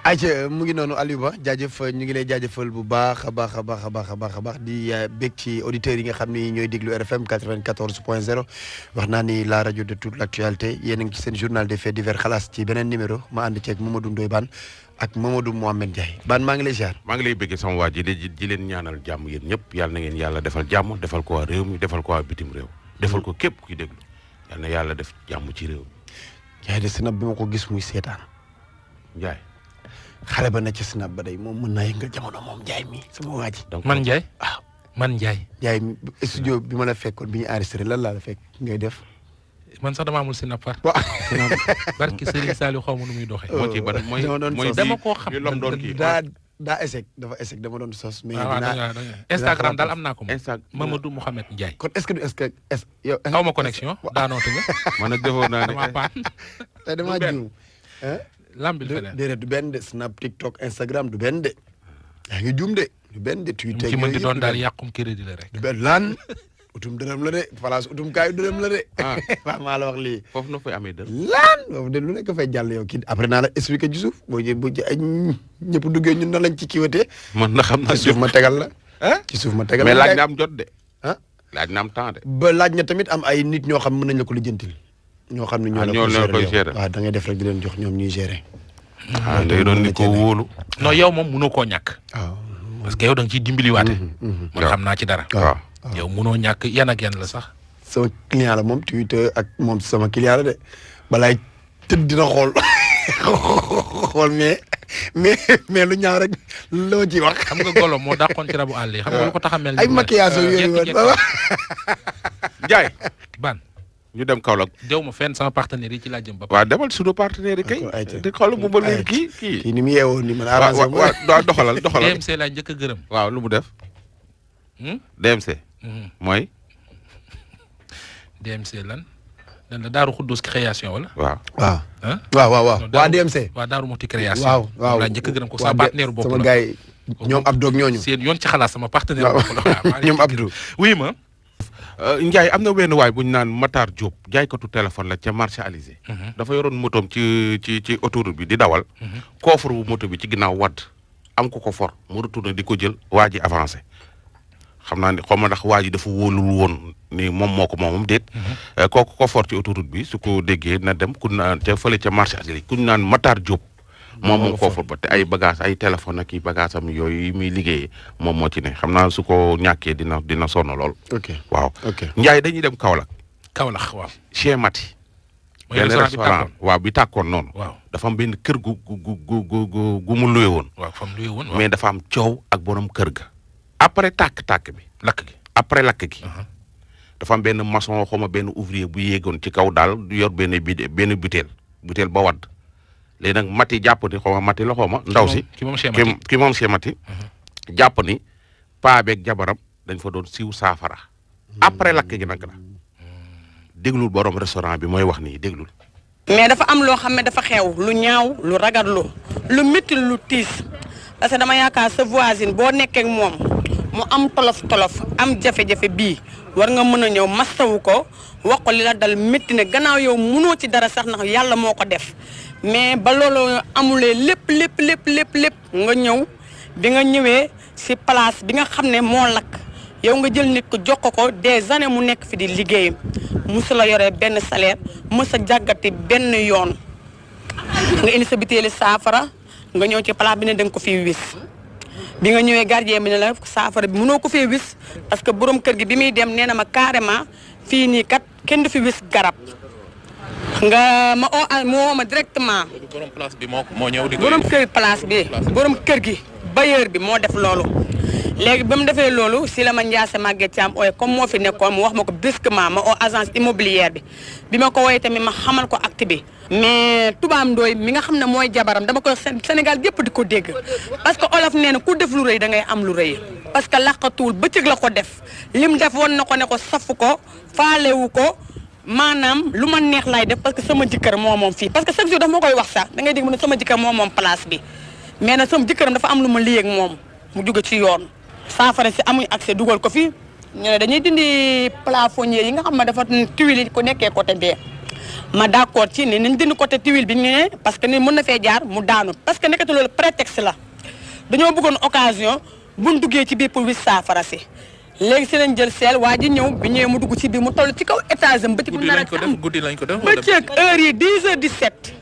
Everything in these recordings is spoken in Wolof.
ayca mu ngi noonu Aliou Ba jaajëf ñu ngi lay jaajëfal bu baax a baax a baax a baax a baax a baax di bég ci auditeurs yi nga xam ni ñooy déglu RFM 94.0 wax naa ni la rajo de toute l' actualité yéen a ngi ci seen journal des faits divers xalaas ci beneen numéro ma ànd ceeg Mamadou Ndoye Bane ak Mamadou Mohamed Ndiaye Bane maa ngi lay ziar. maa ngi lay bëggee sama waa ji di leen ñaanal jàmm yéen ñëpp yàlla na ngeen yàlla defal jàmm defal ko waa réew mi defal ko waa bitim réew. defal ko képp kuy déglu yàlla na yàlla def jàmm ci réew mi. Ndiaye de sinab bi ma ko gis muy seetaan. Ndiaye. xale ba na ci snap ba day moom mën naa yëngal jamono moom Ndiaye mi sama waa ji. man Ndiaye waaw man Ndiaye. Ndiaye mi studio bi ma la fekkoon bi ñu enregistré lan laa la fekk ngay def. man sax dama amul sinap far. waaw. barki Serigne Saliou xaw ma nu muy doxee. moo ci ban mooy dama koo xam yu lom doon kii. daa échec dafa échec dama doon sos. mais dinaa Instagram daal am naa ko moom. Instagram Mamadou Mouhamed Ndiaye. kon est-ce que du est-ce yow. xaw ma connexion daanootu nga. man nag defoon naa ne damaa paan. tey damaa jiw. lambil feneen déedéet du benn de Snap TikTok Instagram du benn de. yaa ngi juum de du benn de. Twitter ci mën di doon daal yàqum crédit la rek. du benn lan. utum dërëm la de place utum kaayu dërëm la de. waaw maa la wax lii. foofu na fay amee dërëm. lan foofu de lu nekk fay jàll yow kii après naa la expliqué ci suuf boo ci ay ñëpp duggee ñun na lañ ci kiiwatee. man na xam naa ci suuf ma tegal la. ci suuf ma tegal la mais laaj na am jot de. laaj na am temps de. ba laaj na tamit am ay nit ñoo xam mën nañ la ko lijjantil. ñoo xam ne ñoo la koy gérer waaw da ngay def rek di leen jox ñoom ñuy gérer. day doon ni ko wóolu. non yow moom mënoo koo ñàkk. waaw parce que yow da nga ciy dimbaliwaate. man xam naa ci dara. waaw yow mënoo ñàkk yan ak yan la sax. sama client la moom Twitter ak moom sama client la de balaay tëdd dina xool xool mais lu ñaaw rek loo ci wax. xam nga golo moo dàqoon ci rabu àll yi xam nga lu ko tax a mel. ay maquillage yooyu woon Ndiaye. Ban. ñu dem Kaolack. dew ma fenn sama partenaire yi ci laa jëm ba. waaw demal suñu partenaire yi kay. di xool mu ba léegi kii. kii ni mu yeewoo ni man arrangé ma. waaw doxalal. DMC laa njëkk a gërëm. waaw lu mu def. DMC. mooy. DMC lan. dan la Daaru Xuddus création wala. waaw. waaw. waa DMC. waa Daaru Muxti création. waaw laa njëkk a gërëm ko sama partenaire bopp la. sama gars yi ñoom Abdou ak ñooñu. seen yoon ci xalaat sama partenaire bopp la. ñoom Abdou. oui ma. Ndiaye am na wenn waay bu ñu naan Matar Diop jaaykatu téléphone la ca marché Alizé. dafa yoroon motoom ci autoroute bi di dawal. coffre bu moto bi ci ginnaaw wadd am ko for mu retourné di ko jël waa ji avancé xam naa ne xaw ma ndax waa ji dafa wóolul woon ni moom moo ko moomam déet. kooku ko for ci autoroute bi su ko déggee na dem ku naan ca fële ca marché Alizé ku ñu naan Matar Diop. moom coffre ba te ay bagage ay téléphone ak i bagage am yooyu yi muy liggéeyee moom moo ci ne xam naa su ko ñàkkee dina sonn lool. ok waaw. ok Ndiaye dañuy dem Kaolack. Kaolack waaw. Chez Mati. mooy restaurant waaw bi tàkkoon noonu. waaw dafa am benn kër gu mu luye woon. waaw fa mu luye woon. mais dafa am coow ak borom kër ga. après tàkk bi. lakk gi après lakk gi. dafa am benn maçon xaw ma benn ouvrier bu yéegoon ci kaw daal du yor benn butéel ba wadd. léegi nag Mati jàpp ni xaw ma Mati la xaw ma ndaw si. ki moom Chez Mati jàpp ni paa beeg jabaram dañ fa doon siiw saafara. après lakk gi nag la. déglul borom restaurant bi mooy wax nii déglul. mais dafa am loo xam ne dafa xew lu ñaaw lu ragatlu lu métti lu tiis parce que dama yaakaar sa voisine boo nekkee ak moom mu am tolof am jafe-jafe bii war nga mën a ñëw mastawu ko wax ko li la dal métti ne gannaaw yow mënoo ci dara sax ndax yàlla moo ko def mais ba loolu amulee lépp nga ñëw bi nga ñëwee si place bi nga xam ne moo lakk yow nga jël nit ko jox ko des années mu nekk fi di liggéey musu la yoree benn salaire mës a jàggati benn yoon nga indi sa bitéeli saafara nga ñëw ci place bi ne danga ko fiy wis bi nga ñëwee gardien bi ne la saafara bi mënoo ko fee wis parce que borom kër gi bi muy dem nee na ma carrément fii nii kat kenn du fi wis garab nga ma woo ma directement. borom place bi moo ñëw di ko borom kër place bi borom kër gi bailleur bi moo def loolu. léegi ba mu defee loolu si la ma Ndiasse Maguette Thiam ooye comme moo fi nekkoon mu wax ma ko brusquement ma oo agence immobilière bi ma ko wooyee tamit ma xamal ko acte bi. mais tubaam ndooy mi nga xam ne mooy jabaram dama koy Sénégal yëpp di ko dégg parce que olof nee na ku def lu rëy da ngay am lu rëy parce que laqatuwul bëccëg la ko def lim def woon na ko ne ko safu ko faalewu ko maanaam lu ma neex laay def parce que sama jëkkër moo moom fii parce que chaque jour dafa ma koy wax sax da ngay dégg mu ne sama jëkkër moo moom place bi mais nag sama jëkkëram dafa am lu ma lii ak moom mu jóge ci yoon. saafara si amuñ accès dugal ko fi ñu ne dañuy dindi plafonnier yi nga xam ne dafa tuile ko nekkee côté bee ma d'accord ci ne nañ dindi côté tuile bi ñu ne parce que ni mën na fee jaar mu daanu parce que nekkati loolu prétexte la dañoo bëggoon occasion buñ duggee ci biir pour wis saafara si léegi si lañ jël seel waa ji ñëw bi ñëwee mu dugg ci biir mu toll ci kaw étage am bëccëg guddi lañ ko def bëccëg heure yi 10h17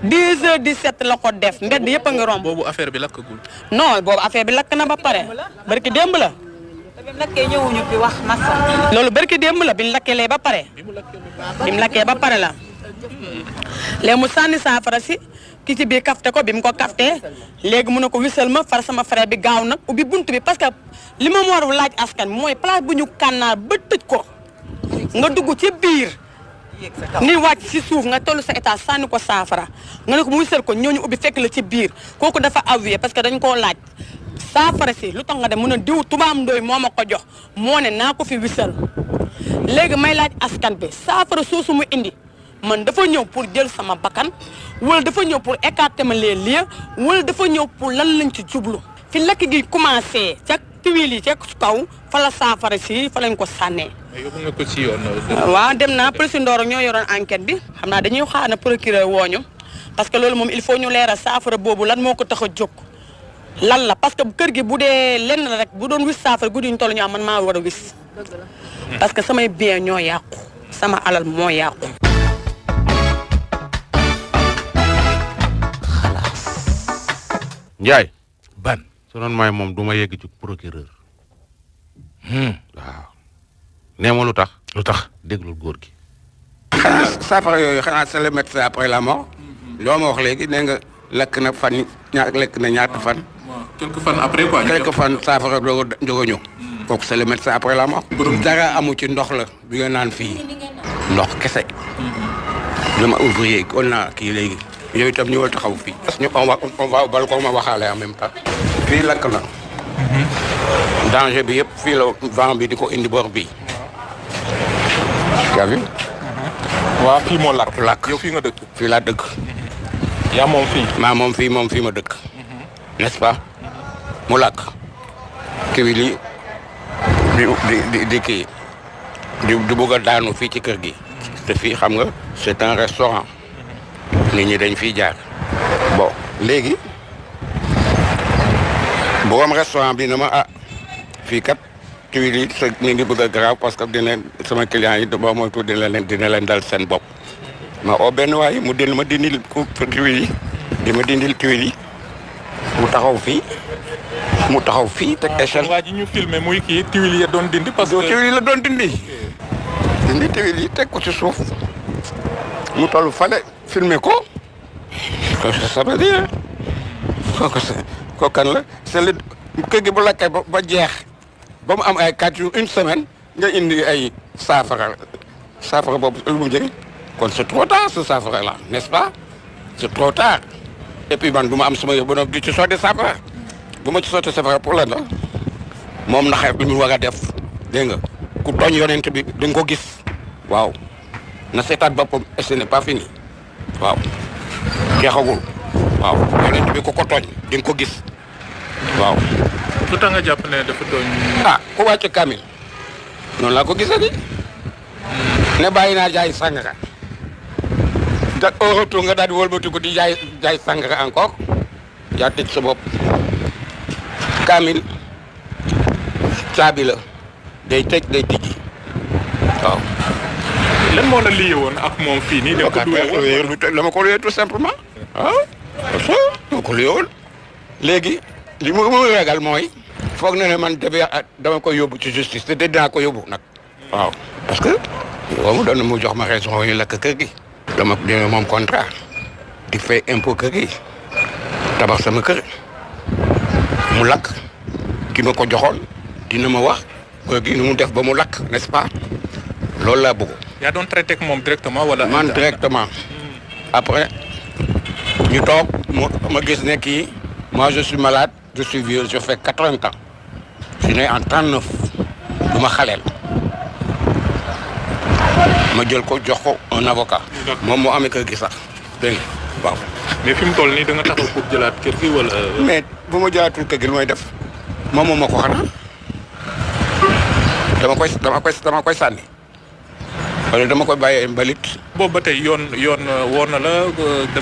10h17 la ko def mbedd yëpp a ngi romb. boobu affaire bi lakkagul. non boobu affaire bi lakk na ba pare barki démb la. bi mu lakkee ñëwuñu fi wax massa. loolu barki démb la bi mu lakkeelee ba pare. bi mu lakkee ba pare la. léegi mu sànni saafara si ki ci biir kafte ko bi mu ko kaftee léegi mu ne ko wisal ma far sama frère bi gaaw nag ubbi buntu bi parce que li ma war a laaj askan mooy place bu ñu kànnaar ba tëj ko nga dugg ci biir. ni wàcc si suuf nga tollu sa état sànni ko saafara nga ne ko mu wisal ko ñooñu ubbi fekk la ci biir kooku dafa avoué parce que dañ koo laaj saafara si lu tax nga dem mu ne diw tubaam ndooy moo ma ko jox moo ne naa ko fi wisal léegi may laaj askan bi saafara soosu mu indi man dafa ñëw pour jël sama bakkan wala dafa ñëw pour écarter ma les lieux wala dafa ñëw pour lan lañ ci jublu fi lakk gi commencé ca tuile yi ca kaw fa la saafara si fa lañ ko sànnee. yóbbu nga ko ci yoon. waaw dem naa police Ndorong ñoo yoroon enquête bi xam naa dañuy xaar na procureur wooñu parce que loolu moom il faut ñu leeral saafara boobu lan moo ko tax a jóg lan la parce que kër gi bu dee lenn la rek bu doon wis saafara guddi ñu toll ñu am man maa war a wis parce que samay bien ñoo yàqu sama alal moo yàqu. Ndiaye. ban. su doon may moom du ma yegg ci procureur. waaw. nee ma lu tax. lu tax déglul góor gi. xanaa saafara yooyu xanaa c'est le médecin après la mort. loo ma wax léegi nee nga lekk na fan lekk na ñaata fan. quelques fan après quoi. quelques fan saafara doog a ñëw. kooku c'est le médecin après la mort. dara amu ci ndox la bi nga naan fii. ndox kese. dama ouvrier kon naa kii léegi. yooyu itam ñëwal taxaw fii. parce que on va bal ko ma waxaale en même temps. fii lakk na. danger bi yëpp fii la vent bi di ko indi bor bii. yaa vu. waaw fii moo lakk. lakk yow fii nga dëkk. fii laa dëkk. yaa moom fii. maa moom fii ma dëkk. n'est-ce pas mu lakk. kii li di kii di bëgg a daanu fii ci kër gi. te fii xam nga c'est un restaurant. nit ñi dañ fiy jaar. bon léegi borom restaurant bi na ma fii kat tuile yi ñu ngi bëgg a grave parce que sama client yi boo moytu dina leen dal seen bopp. ma oo benn waay mu ma dindil ko tuile yi di ma dindil tuile yi mu taxaw fii teg échelle. waa ji ñu filmé muy kii tuile yi doon dindi parce que tuile yi la doon dindi tuile yi teg ko ci suuf mu toll fale filmé ko ça veut dire kooku kan la c'est le kër gi bu lakkee ba jeex ba mu am ay 4 jours une semaine nga indi ay saafara boobu lu mu jëriñ kon c'est trop tard ce saafara là n'est-ce pas c'est trop tard et puis man du ma am sama yëf ba noppi di ci sotti saafara bu ma ci sotti saafara pour lan la moom naxee bi mu war a def dégg nga ku tooñ yonent bi di nga ko gis waaw na seetaat boppam et ce n'est pas fini waaw jeexagul waaw yonent bi ku ko tooñ di nga ko gis waaw. lu tax nga jàpp ne dafa tooñ. ku wàcc kamil noonu laa ko gisee di ne bàyyi naa jaay sangara da au retour nga daal di wëlbati ko di jaay sangara encore yaa tëj sa bopp kamil caabi la day tëj day tijji waaw. lan moo la lié woon ak moom fii nii. dama ko luyee tout simplement. dama ko luyee woon. léegi li mu ragal mooy. foog na ne man dama ko yóbbu ci justice te dinaa ko yóbbu nag. waaw parce que. boobu doon na mu jox ma raison yu lakk kër gi. dama moom contrat. di fay impôt kër gi. tabax sama kër. mu lakk. ki ma ko joxoon. dina ma wax. kër gi nu mu def ba mu lakk n'est-ce pas. loolu laa bëgg. yaa doon traité ak moom directement wala. man directement. après ñu toog ma gis ne kii moi je suis malade je suis vieux je fais 80 ans. je suis né en 39. du ma xaleel. ma jël ko jox ko un avocat. moom moo amee kër gi sax dégg nga waaw. mais fi mu toll nii da nga taxaw pour jëlaat kër gi wala. mais bu ma jëlaatul kër gi lu may def moom ma ko xanaa dama koy sànni. wala dama koy bàyyee mbalit boobu ba tey yoon woon na la.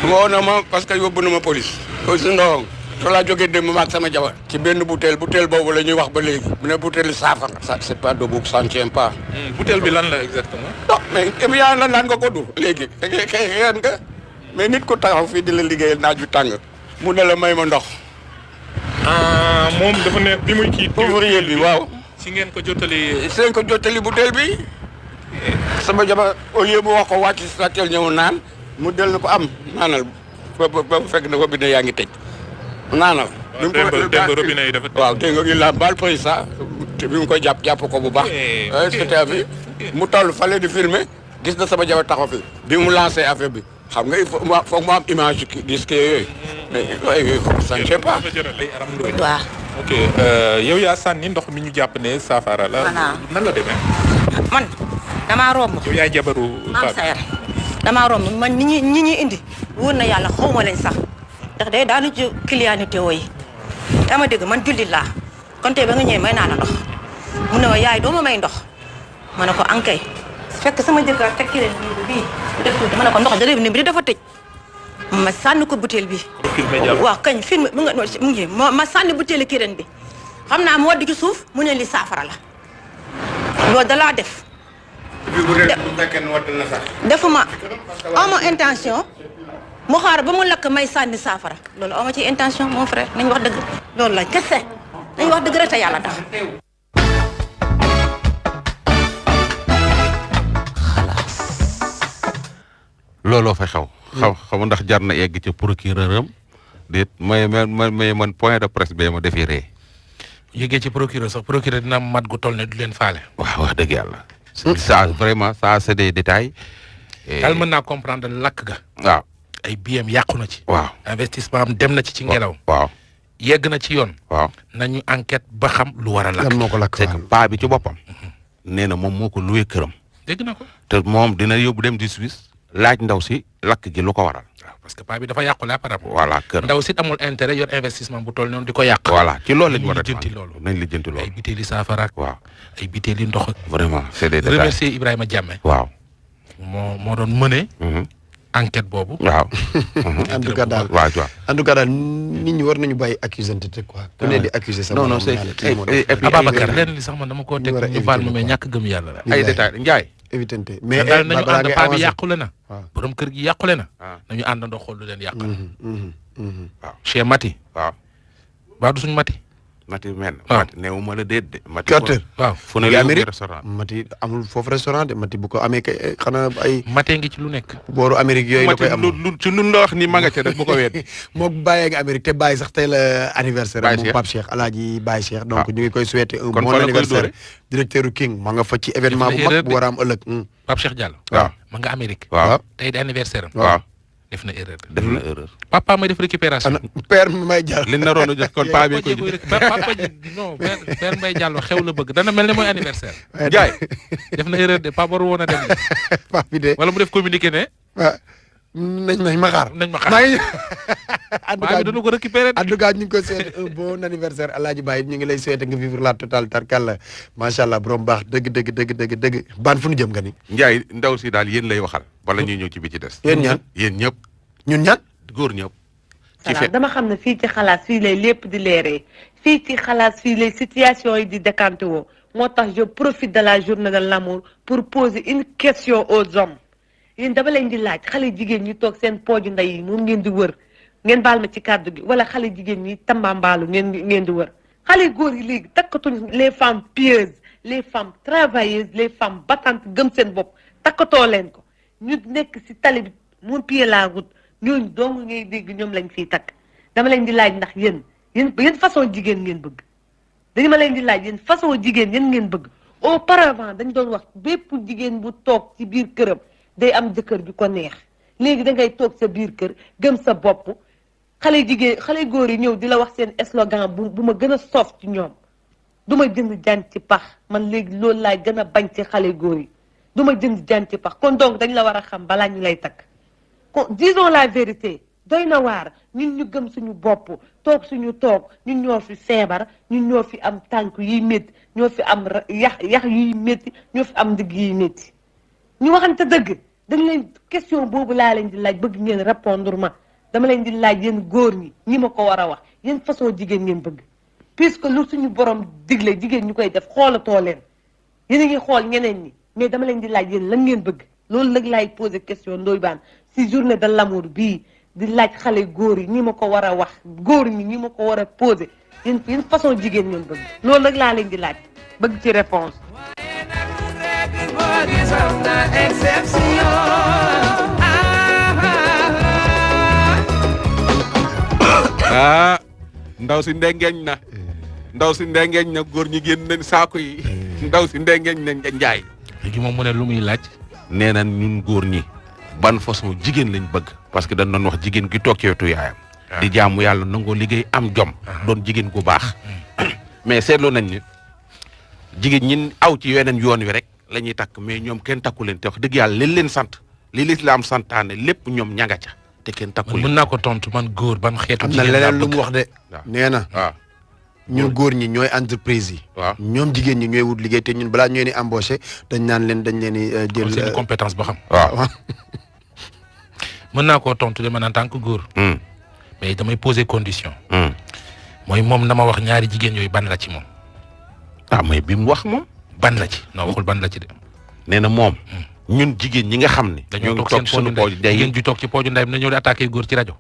woo na ma parce que yóbbu na ma police. aussi ndong soo laa jógee démb ma ak sama jabar. ci benn butéel boobu la ñuy wax ba léegi. mu ne butéel saafara. ça c'est pas debout ça ne tient pas. butéel bi lan la exactement. non mais yaa la naan nga ko dur. léegi xëy nga mais nit ko taxaw fii di la liggéeyal naaj wi tàng. mu ne la may ma ndox. moom dafa ne bi muy kii. ouvrier bi waaw. si ngeen ko jottali. si ngeen ko jottali butéel bi. sama jabar au lieu mu wax ko wàcc si la teel ñëw naan mu del na ko am naanal ba fekk na robinet yaa ngi tëj naanal. démb robinet yi dafa tëj. waaw dégg nga il a baal pay ça te bi mu koy jàpp ko bu baax. c'était bi mu toll fale di filmer gis na sama jabar taxaw fi bi mu lancé affaire bi xam nga il faut foog mu am image disque yooyu mais yooyu ça ne sais pas. waaw. ok yow yaa sànni ndox mi ñu jàpp ne saafara la. nan la demee. man damaa romb. yow yaay jabaru maam Sayar damaa romb man ñi ñuy indi wóor na yàlla xaw ma leen sax ndax day daanu ci clientité yi dama dégg man jullit laa kon tey ba nga ñëwee may naa la ndox mu ne ma yaay doo ma may ndox ma ne ko ankay fekk sama jëkkër teg ki leen bii def tuuti ma ne ko ndox dërëb ni bi dafa tëj ma sànni ko butéel bi waaw kañ film mu nga mu ngi ma sànni butéeli kireen bi xam naa mu wadd ci suuf mu ne li saafara la loolu dalaa def defuma ama intention mu xaar ba mu lakk may sànni saafara loolu ama ci intention mon frère nañ wax dëgg loolu la kese nañ wax dëgg rek te yàlla tax looloo fa xew. xaw ndax jar na egg ca procureur am déet man point de presse bee ma defee ree. yéegee ci procureur sax procureur dina mat gu toll ne du leen faale. waaw wax dëgg yàlla. ça vraiment ça c'est des détails. daal mën naa comprendre lakk ga. waaw ay biem yàqu na ci. waaw investissement am dem na ci ngelaw. waaw yegg na ci yoon. waaw nañu enquête ba xam lu war a lakk. lan moo ko lakk c'est que paa bi ci boppam. nee na moom moo ko loué këram. dégg na ko. te moom dina yóbbu dem di Suisse laaj ndaw si lakk gi lu ko waral. waaw parce que paa bi dafa yàqule apparemment. voilà kër ndaw si amul intérêt yor investissement bu toll noonu di ko yàq. voilà ci loolu la ñu war a lijjanti loolu. nañ lijjanti loolu. ay bitéeli saafara ak. waaw ay bitéeli ndox ak. vraiment c'est des détails. remercier Ibrahima Diame. waaw. moo doon mëne. enquête boobu. waaw. en tout cas daal waaw waaw. en tout cas daal nit ñi war nañu bàyyi accusante te quoi. ku ne di accuser sa non non c'est Ababacar lenn li sax man dama koo teg ñu baal ma mais ñàkk gëm yàlla la. ay détails Ndiaye. évitante mais daal nañu ànd paa bi yàqule na. waaw borom kër gi yàqule na. nañu àndandoo xool lu leen yàqal. waaw chez Mati. waaw. baa du suñu Mati. Mati men. waaw Mati néew ma la déet de. Mati Carter waaw fu ne la restaurant. Mati amul foofu restaurant de Mati bu ko amee kay xanaa ay. Mati ngi ci lu nekk. booru Amérique yooyu la koy am lu ci nun la wax ni ma nga ca def bu ko weet. moo bàyyee nga Amérique te Baye sax tey la anniversaire. Baye moom Cheikh Pape Cheikh Alaaji Baye Cheikh. donc ñu ngi koy souhaiter un kon bon fa la koy anniversaire. dóore. directeur King ma nga fa ci événement bu mag bu war a am ëllëg. Pape Cheikh Diallo. waaw ma nga Amérique. waaw tey di anniversaire am. waaw. def na erreur. def na erreur. papa may def récupération. ana père may jàll. li naroon a jox kon paa bi ko papa ji non père Mbaye Diallo xew la bëgg dana mel ne mooy anniversaire. Ndiaye. def na erreur de papa waru woon a dem. Pape bi de. wala mu def communiqué ne. waaw nañ ma xaar. nañ ma xaar maa ngi. paa bi dana ko récupéré. en tout cas ñu ngi ko souhaité un bon anniversaire Alaaji Baye ñu ngi lay souhaité nga vivre la totale tarkalla macha allah borom baax dëgg baan fu nu jëm nga ni. Ndiaye ndaw si daal yéen lay waxal wala ñuy ñëw ci bi ci des. yéen ñaan yéen ñëpp. ñun ñaan. góor ñëpp. ci voilà dama xam ne fii ci xalaat fii lay lépp di leeree fii ci xalaat fii lay situation yi di décanté woo moo tax je profite de la journée de l'amour pour poser une question aux hommes yéen dama leen di laaj xale jigéen ñi toog seen pooju ndey yi moom ngeen di wër ngeen baal ma ci kàddu gi wala xale jigéen ñi tambambaalu ngeen di wër xale góor yi léegi takkatuñ les femmes pieuses les femmes travailleuses les femmes battantes gëm seen bopp takkatoo leen ko ñu nekk si tali bi mun pied la route ñooñu dong ngay dégg ñoom lañ fiy takk dama leen di laaj ndax yéen façon jigéen ngeen bëgg dañu ma leen di laaj yéen façon jigéen yéen ngeen bëgg auparavant dañ doon wax bépp jigéen bu toog ci biir këram day am jëkkër ju ko neex léegi da ngay toog sa biir kër gëm sa bopp xale góor yi ñëw di la wax seen slogan bu ma gën a soof ci ñoom du ma jënd jaan ci pax man léegi loolu laay gën a bañ ci xale góor yi du ma jënd jaan ci pax kon donc dañ la war a xam balaa ñu lay takk disons la vérité doy na waar ñun ñu gëm suñu bopp toog ñun ñoo fi feebar ñun ñoo fi am tànk yiy métti ñoo fi am yax yuy métti ñoo fi am ndigg yiy métti ñu waxante dëgg dañ leen question boobu laa leen di laaj bëgg ngeen répondre ma dama leen di laaj yéen góor ñi ma ko war a wax yéen façon jigéen ngeen bëgg puisque lu suñu borom digle jigéen ñu koy def xoolatoo leen yéen a ngi xool ñeneen ñi mais dama leen di laaj yéen lan ngeen bëgg loolu nag laay posé question Ndoye Bane si journée de l'amour bii di laaj xale góor yi ñi ma ko war a wax góor ñi ma ko war a posé yéen façon jigéen ngeen bëgg loolu nag laa leen di laaj bëgg ci réponse ndaw si ndengeeñ na góor ñi génn nañ saako yi ndaw si ndengeeñ na njaay léegi moom mu ne lu muy laaj nee na ñun góor ñi ban façon jigéen lañ bëgg parce que dañ doon wax jigéen gi toog ci wetu yaayam di jaamu yàlla nangoo liggéey am jom doon jigéen gu baax mais seetlu nañ ni jigéen ñi aw ci yeneen yoon wi rek la ñuy takk mais ñoom kenn takku leen te wax dëgg yàlla li leen sant li lislaam santaane lépp ñoom ñanga ca te kenn takku leen mën naa ko tontu man góor ban xeetu am na jigéen leneen lu mu wax de nee na waaw ñun góor ñi ñooy entreprise yi waaw ñoom jigéen ñi ñooy wut liggéey te ñun balaa ñooy ni embauché dañ naan leen dañ leen di jël seen compétence ba xam waaw mën naa koo tontu de man en tant que góor mais damay poser condition mooy moom dama wax ñaari jigéen yooyu ban la ci moom mais bi mu wax moom ban la ci non waxul ban la ci de nee na moom ñun jigéen ñi nga xam ne dañoo toog seen pooju ndey jigéen ju toog ci pooju ndey na ñëw di attaqué góor ci rajo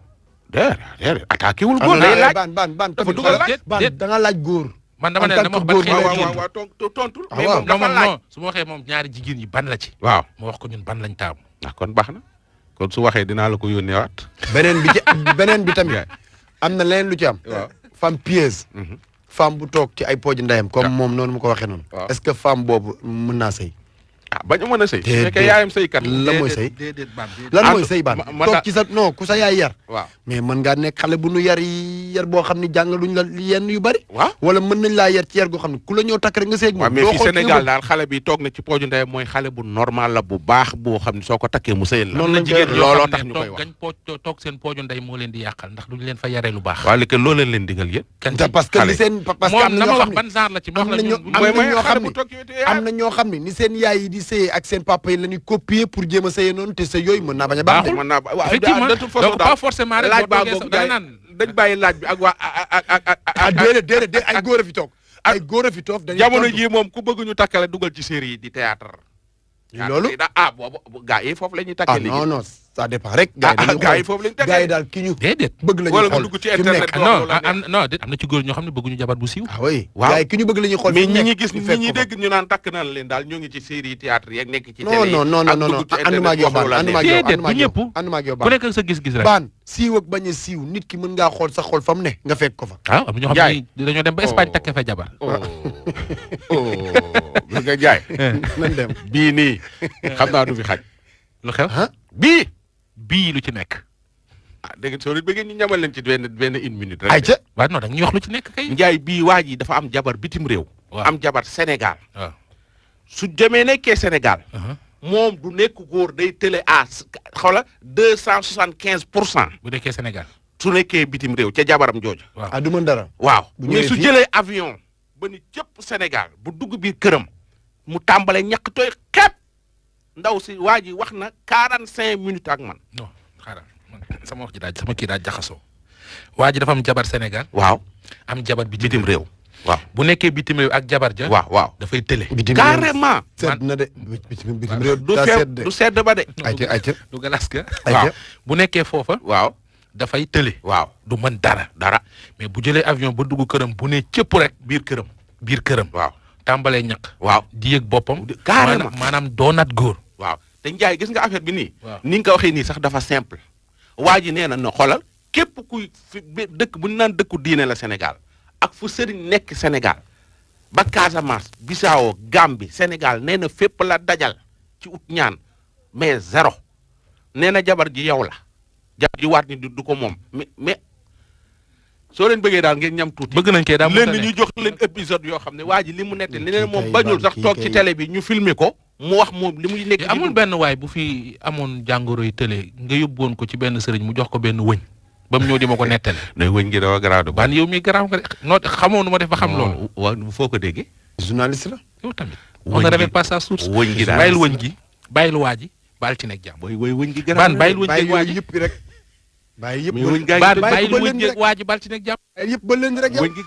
déedéet attaqué wul góor day laaj ban dafa dugal laaj ban da nga laaj góor man dama ne dama wax ban xeetu waaw tontul mais moom non non su ma waxee moom ñaari jigéen yi ban la ci waaw ma wax ko ñun ban lañ taamu kon baax na kon su waxee dinaa la ko yónneewaat beneen bi tamit am na leneen lu ci am femme pieuse femme bu toog ci ay pooju ndeyam comme moom noonu mu ko waxee noonu est-ce que femme boobu mën naa sëy bañ a mën a sëy su fekkee yaayam sëykat lan mooy sëy déedéet ban lan mooy sëy ban toog ci sa non ku sa yaay yar waaw mais mën ngaa nekk xale bu nu yar boo xam ne jàngaluñ la yenn yu bari waaw wala mën nañ laa yar ci yar goo xam ne ku la ñëw takk rek nga seeg moom mais fii Sénégal daal xale bi toog na ci pooju ndeyam mooy xale bu normal la bu baax boo xam ne soo ko takkee mu sëyal la noonu la jigéen looloo tax ñu koy wax gañ toog seen pooju ndey moo leen di yàqal ndax duñ leen fa yaree lu baax waaw léegi loolu leen digal yéen parce que li seen parce que am na ñoo xam ban genre la ci am na ñoo xam ne ni seen yaay yi di sëyee ak seen papa yi la ñuy copier pour jéem a sëyee noonu te sa yooyu mën naa bañ a baax mën naa effectivement de toute façon donc pas forcément rek laaj boo baa toogee goog da nga naan dañ bàyyi laaj bi ak waa ah déedéet ay góor a fi toog ay góor a fi toog dañuy jamono jii moom ku bëgg ñu takkale dugal ci série yi di théâtre loolu boobu gaa yi foofu la ñuy takkee léegi non non ça dépend rek gaa yi foofu la ñuy takkee gaa yi daal ki ñu déedéet bëgg la ñuy wala xool nga dugg ci internet non am na ci góor ñoo xam ne bëgguñu jabar bu siiw ah oui waaw gaa yi ki ñu bëgg la ñuy xool mais ñi gis ñi ñi dégg ñu naan takk naan leen daal ñoo ngi ci série yi théâtre yeeg nekk ci télé non ànduma ak yow baan ànduma ak yow déedéet du ñëpp ànduma ak yow ku nekk ak sa gis-gis rek baan siiw ak bañ a siiw nit ki mën ngaa xool sa xool fa mu ne nga fekk ko fa waaw am na ñoo xam ne dañoo dem ba Espagne takkee fa jabar gis nga jaay nan dem bii nii xam naa du fi xaj lu xew bii lu ci nekk dégg nga soo leen bëggee ñu ñamal leen ci benn une minute rek ayca waaw non da ñuy wax lu ci nekk kay njaay bii waa ji dafa am jabar bitim réew am jabar Sénégal waaw su demee nekkee Sénégal moom du nekk góor day télé à xawla 275%. bu nekkee Sénégal su nekkee bitim réew ca jabaram jooju. waaw ah du mën dara. waaw bu mais ñëwee su fii jëlee avion ba ni cëpp Sénégal bu dugg biir këram mu tàmbalee ñàkk tooy xepp ndaw si waa ji wax na 45 minutes ak man. non xaaral man sama wax ji daal sama kii daal jaxasoo waa ji dafa am jabar Sénégal. waaw am jabar bitim réew. waaw bu nekkee bitim réew ak jabar ja. waaw waaw dafay télé. carrément. sedd na de bitim réew du sedd ba de. ayca du galaska. waaw bu nekkee foofa. waaw dafay télé. waaw du mën dara. mais bu jëlee avion ba dugg këram bu ne cëpp rek biir këram. waaw tàmbalee ñaq. waaw di yëg boppam. carrément maanaam doonaat góor. waaw te Ndiaye gis nga affaire bi nii. waaw ni nga ko waxee nii sax dafa simple. waa ji nee na no xoolal képp kuy fi dëkk bu ñu naan dëkku diine la Sénégal ak fu sëriñ nekk Sénégal ba Casamance Bissau Gambie Sénégal nee na fépp la dajal ci ut ñaan mais zéro nee na jabar ji yow la jabar ji waat ni du ko moom mais soo leen bëggee daal ngeen ñam tuuti. bëgg nañ kay daal leen ñu jox leen épisode yoo xam ne waa ji li mu nette li leen moom bañul sax toog ci télé bi ñu filmer ko mu wax moom li muy nekk. amul benn waay bu fi amoon jàngoro yi télé nga yóbbuwoon ko ci benn sëriñ mu jox ko benn wëñ ba mu ñëw di ma ko nettale. ne wëñ gi dafa garaaw de. ban yow mi garaaw nga de noo xamoo nu ma def ba xam loolu. waaw foo ko déggee. journaliste la. yow tamit. wëñ on ne gi révèle pas sa source. wëñ gi daal bàyyil wëñ gi bàyyil waa ji baal ci nekk jàmm. booy wëñ gi gën a. baan bàyyil wëñ bàyyi geeg waa yooyu ji yëpp rek. bàyyi yëpp mais wëñ gaa baan ngi bàyyil ba wëñ leen geeg rek. waa ji baal ci nekk jàmm. yëpp ba leen rek yow. wëñ gi